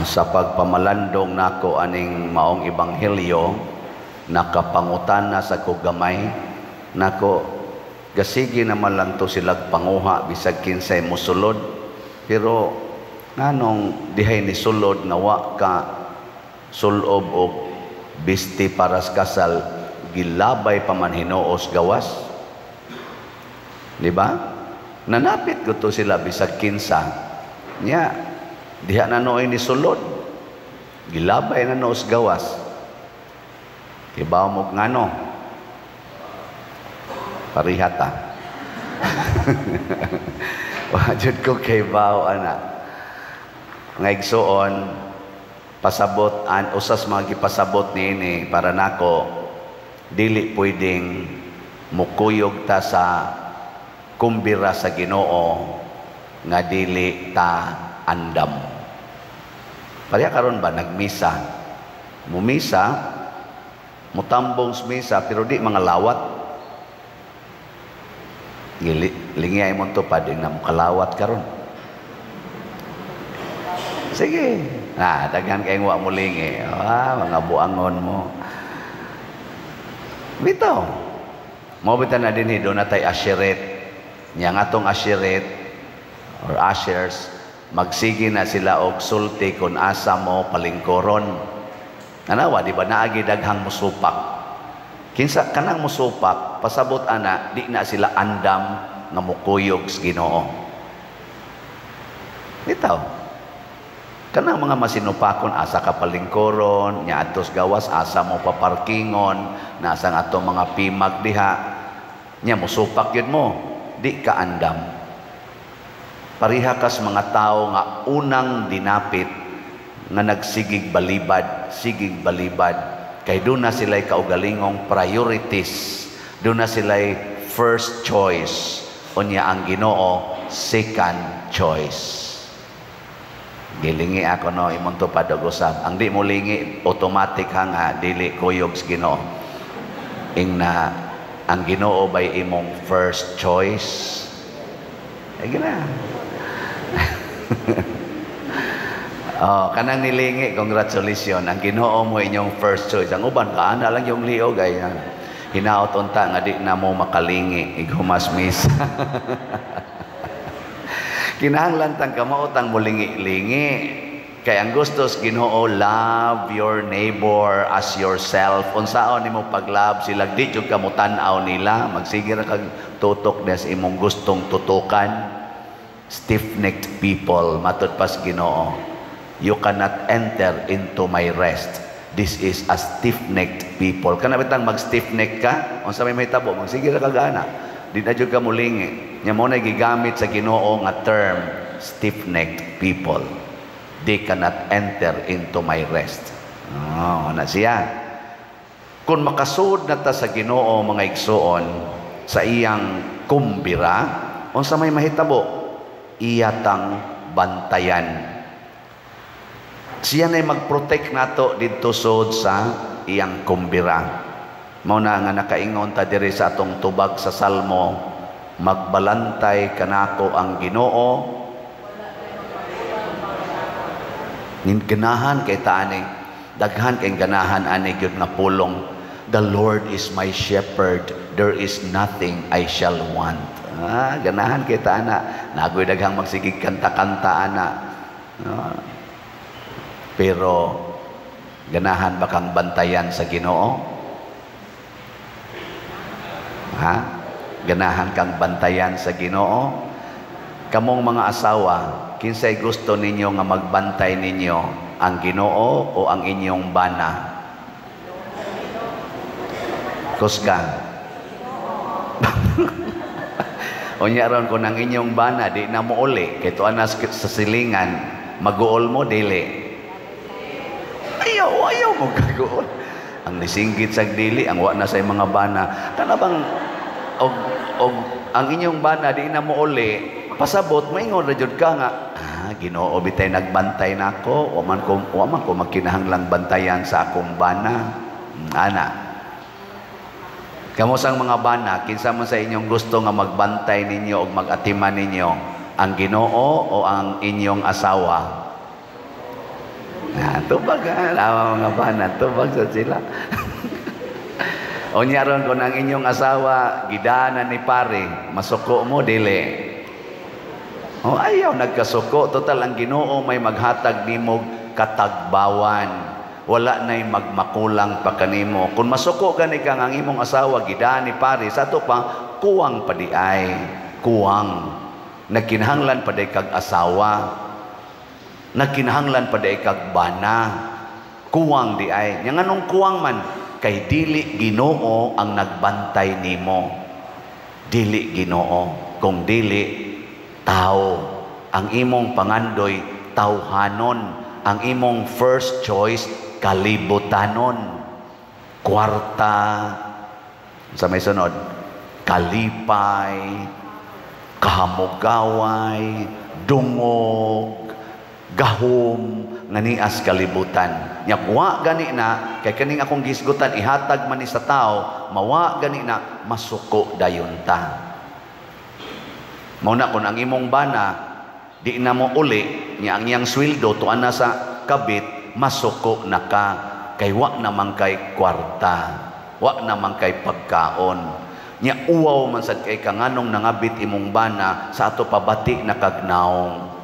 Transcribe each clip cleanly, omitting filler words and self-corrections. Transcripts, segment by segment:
Sa pagpamalandong nako aning maong ebanghelyo, nakapangutana sa kugamay nako, gasigi naman lang to silag panguha bisag kinsay mosulod, pero nganong dihay ni sulod nawa ka sulob og bisti paras kasal, gilabay pa man hinuos gawas, di ba? Nanapit ko to sila bisag kinsa nya diha na nooy ni sulod, gilabay na noos gawas. Ibaw mo ngano parihata. Wajud ko kay baw ana nga igsuon pasabot an usas mga gipasabot niini para nako, dili pwedeng mukuyog ta sa kumbira sa Ginoo nga dili ta andam. Pareha karon ba nagmisa, mumisa, mutambong sa misa pero di mga lawat. Lingiyay mo to pa din na mukalawat karon. Sige, daghan kayong wa mo lingi. Mga buangon mo. Bitaw. Mo bitan na din do na tay asheret. Nya ngatong asheret or ashers, magsigi na sila og sulti kung asa mo palingkoron. Anawa, di ba naagi daghang musupak? Kinsa kanang musupak, pasabot ana, di na sila andam nga mukuyog sa Ginoo. Bitaw. Kanang mga masinupakon, asa ka palingkoron, nya atos gawas, asa mo paparkingon, nasa nga atong mga pimag diha, nya musupak yun mo, di ka andam. Pariha kas mga tao nga unang dinapit nga nagsigig balibad, kay doon na sila'y kaugalingong priorities, doon na sila'y first choice, unya ang Ginoo second choice. Gilingi ako no, imong tupad og usab. Ang di mo lingi automatic nga dili kuyog sa Ginoo. Ing na ang Ginoo bay imong first choice. Ay gina. Kanang nilingi, congratulations, ang Ginoo mo inyong first choice. Ang uban ka na lang yung liog ay hinaot unta nga di na mo makalingi igumas misa. Kinahanglan tang kamautang mo lingi-lingi, kay ang gusto sa Ginoo, love your neighbor as yourself. Unsaon nimo pag-love sila, di jud ka mo tan-aw nila, magsige ra kag tutok des imong gustong tutukan. Stiff-necked people, matod pas Ginoo, you cannot enter into my rest. This is a stiff-necked people. Kana bitang mag-stiff-neck ka, unsa may tabo, magsige ra kag ana. Di na jud ka mulingi. Nya mo na gigamit sa Ginoo nga term, stiff-necked people. They cannot enter into my rest. Na siya. Kung makasud na ta sa Ginoo mga igsoon sa iyang kumbira, unsa may mahitabo, iyatang bantayan. Siya na'y mag-protect nato dito sud sa iyang kumbira. Mao na nga nakaingon ta diri sa atong tubag sa Salmo, magbalantay kanako ang Ginoo. Ganahan kay taani, daghan kay ganahan ani gyud nga pulong. The Lord is my shepherd, there is nothing I shall want. Ganahan kay taana, nagoy daghang magsigig kanta-kanta ana. Pero ganahan ba kang bantayan sa Ginoo? Ganahan kang bantayan sa Ginoo? Kamong mga asawa, kinsay gusto ninyo nga magbantay ninyo, ang Ginoo o ang inyong bana? Kusga. Unya ron kung ang inyong bana di na mo uli, kay tuan na sa silingan, mag-uol mo dili. Ayaw mo gagawin. Ang nisinggit sa dili, ang wa na sa mga bana. Kana bang ang inyong bana di na mo uli, pasabot maingon ra jud ka nga, Ginoo bitay nagbantay nako, wa man ko magkinahanglang bantayan sa akong bana. Ana. Kamo sang mga bana, kinsa man sa inyong gusto nga magbantay ninyo o mag-atiman ninyo, ang Ginoo o ang inyong asawa? Tubag mga bana, tubag sa sila. O nyaron kung ang inyong asawa, gidana ni pare, masuko mo, dili. O ayaw, nagkasuko. Total, ang Ginoo may maghatag nimo katagbawan. Wala na'y magmakulang pa kanimo. Kung masuko gani kang ang imong asawa, gidana ni pare, sa to pa, kuwang pa di ay. Kuwang. Nagkinahanglan pa di kag asawa. Nagkinahanglan pa di kag bana. Kuwang di ay. Yang anong kuwang man? Kay dili Ginoo ang nagbantay nimo. Dili Ginoo. Kung dili tao. Ang imong pangandoy tawhanon. Ang imong first choice kalibutanon. Kwarta. Sa may sunod, kalipay, kahamugaway, dungog, gahom, nganias kalibutan. Nya wa gani na kay kaning akong gisgutan ihatag man ni sa tao, mawa gani na masuko dayon ta. Mao na kun ang imong bana di na mo uli nya ang iyang sweldo tuan na sa kabit, masuko na ka kay wa naman kay kwarta, wa naman kay pagkaon. Nya uwaw man sad kay kanganong nangabit imong bana sa ato pabati na kagnaong.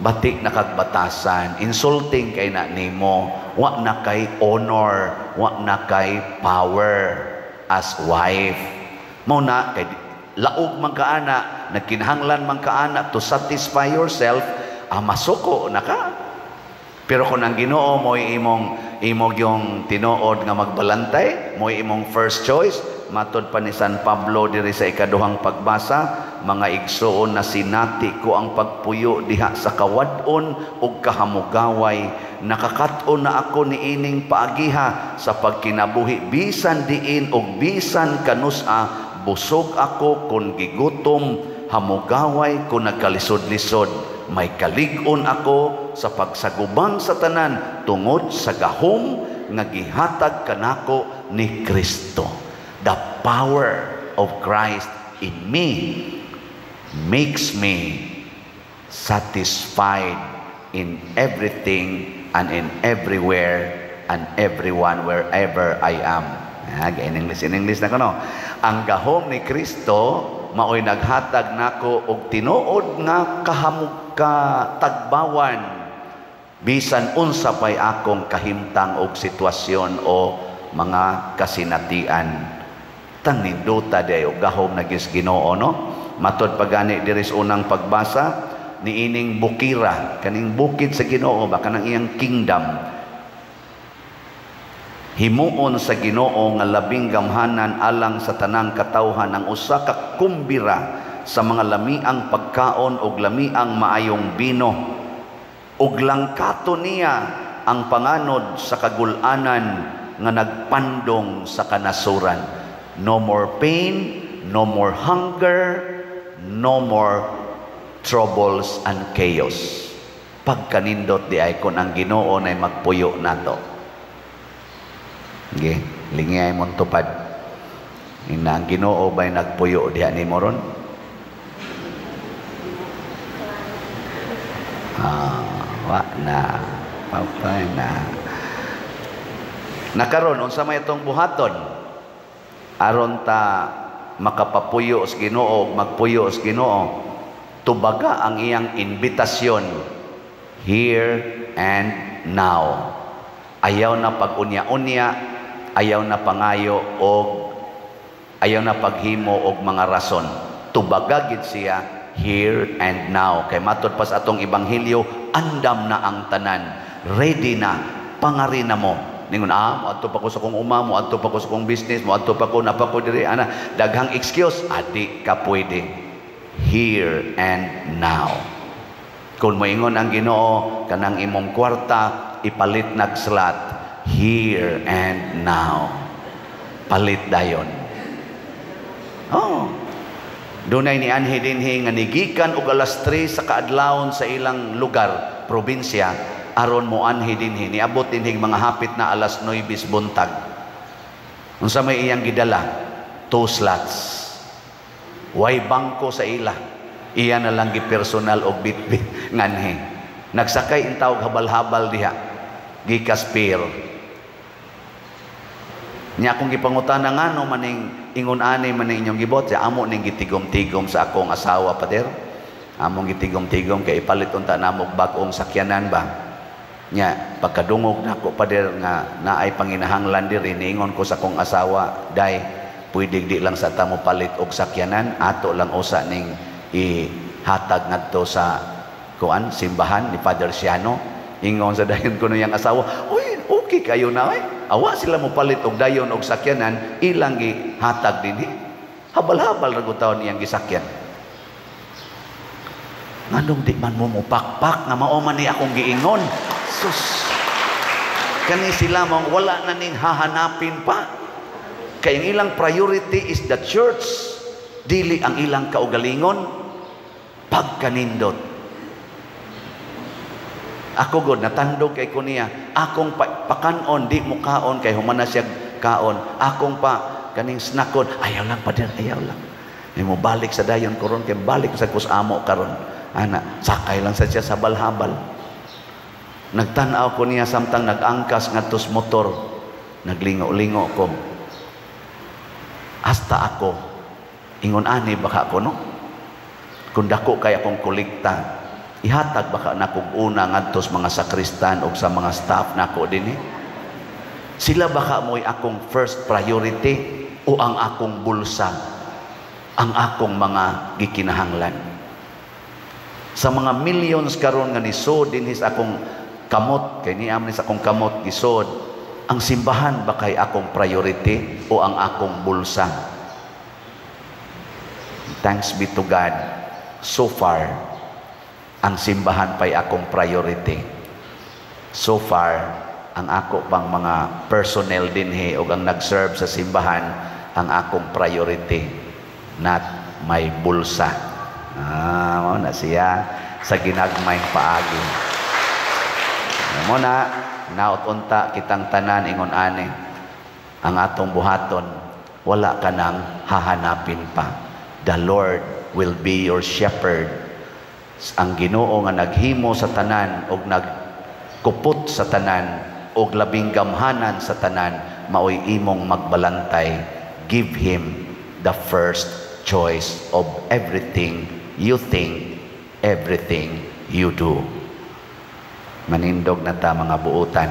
Batik na kagbatasan, insulting kay na nimo, wa na kay honor, wa na kay power as wife. Mao na kay laog man kaana, nagkinahanglan man kaana to satisfy yourself, masuko na ka. Pero kung ang Ginoo mo imong yung tinuod nga magbalantay, mo imong first choice, matod pa ni San Pablo diri sa ikaduhang pagbasa, mga igsoon na sinati ko ang pagpuyo diha sa kawadon ug kahamugaway, nakakaton na ako niining paagiha sa pagkinabuhi bisan diin ug bisan kanusa, busog ako kun gigutom, hamugaway kun nagkalisod-lisod, may kalig-on ako sa pagsagubang sa tanan tungod sa gahom nga gihatag kanako ni Kristo. The power of Christ in me makes me satisfied in everything and in everywhere and everyone wherever I am. In English na ko no. Ang gahom ni Kristo maoy naghatag nako og tinuod nga tagbawan bisan unsa pay akong kahimtang og sitwasyon o mga kasinatian. Tanindota day og gahom na Ginoo no. Matod pagani diri sa unang pagbasa niining bukira, kaning bukid sa Ginoo ba kanang iyang kingdom. Himuon sa Ginoo nga labing gamhanan alang sa tanang katawhan ang usa ka kumbira sa mga lamiang pagkaon ug lamiang maayong bino. Ug langkato niya ang panganod sa kagul-anan nga nagpandong sa kanasuran. No more pain, no more hunger, no more troubles and chaos. Pagkanindot di ay kung ang Ginoo na magpuyo nato. Okay, lingay mong tupad. Ina ang Ginoo ba'y nagpuyo diha ni moron? Wa na. Papay na. Nakaroon, unsa may itong buhaton? Aron ta makapapuyo sa Ginoo, magpuyo sa Ginoo, tubaga ang iyang invitasyon, here and now. Ayaw na pag-unya-unya, ayaw na pangayo o ayaw na paghimo og mga rason. Tubaga gid siya here and now. Kay matod pa sa atong ebanghelyo, andam na ang tanan, ready na, pangari na mo. Ningon, moadto pa ko sa kong uma, moadto pa ko sa kong business, moadto pa ko, napa ko diri, daghang excuse, di ka pwede. Here and now. Kung moingon ang Ginoo, kanang imong kwarta, ipalit nagsalat, here and now. Palit dayon. Dunay ni anhi dinhi nga nigikan og alas 3 sa kaadlawon sa ilang lugar, probinsya, aron mo anhi dinhi, niabot dinhi mga hapit na alas 9 buntag. Unsa may iyang gidala? 2 slots. Way bangko sa ila. Iya na lang gi personal og bitbit nganhi. Nagsakay intaw habal-habal diha. gikaspir. Nya akong gipangutana ngano maning ingon ani maning inyong gibot, ya amo ning gitigom-tigom sa akong asawa pader. Among gitigom-tigom kay ipalit unta namo bag-ong sakyanan ba. Nya pagkadungog nako pader nga naay panginahanglan diri, niingon ko sa akong asawa, day pwede di lang sa tamo palit og sakyanan, ato lang usa ning ihatag ngadto sa kuan simbahan ni Father Siano. Ingon sa dayon ko niyang asawa, uy, okay kayo na ay. Awa sila mo palit og dayon og sakyanan, ilang gihatag dinhi. Habal-habal ra gutaw niyang gisakyan. Nganong di man mo mupakpak nga mao man ni akong giingon. Sus. Kani sila mo wala na ning hahanapin pa. Kay ang ilang priority is the church, dili ang ilang kaugalingon pagkanindot. Ako god natandog kay kuniya, akong pakanon di mo kaon kay humana siya kaon. Akong pa kaning snackon, ayaw lang pa din, ayaw lang. Ay mo balik sa dayon karon kay balik sa kusamo karon. Ana, sakay lang sa siya sa balhabal. Nagtan-aw ko niya samtang nag-angkas ngadto sa motor. Naglingo-lingo ko. Hasta ako ingon ani baka ko no. Kung dako kay akong kolekta, ihatag baka na kong una ngadto sa mga sakristan o sa mga staff nako dinhi. Sila baka mo'y akong first priority o ang akong bulsa, ang akong mga gikinahanglan. Sa mga millions karon nga nisod dinhi sa akong kamot, kay niam ni sa akong kamot gisod, ang simbahan ba kay akong priority o ang akong bulsa? Thanks be to God, so far ang simbahan pa'y akong priority. So far, ang ako pang mga personnel dinhi o ang nag-serve sa simbahan ang akong priority, not my bulsa. Mao na siya sa ginagmayng paagi. Mo na naot unta kitang tanan ingon ani, ang atong buhaton wala ka nang hahanapin pa. The Lord will be your shepherd. Ang Ginoo nga naghimo sa tanan og nagkupot sa tanan og labing gamhanan sa tanan, maoy imong magbalantay. Give Him the first choice of everything you think, everything you do. Manindog na ta mga buutan.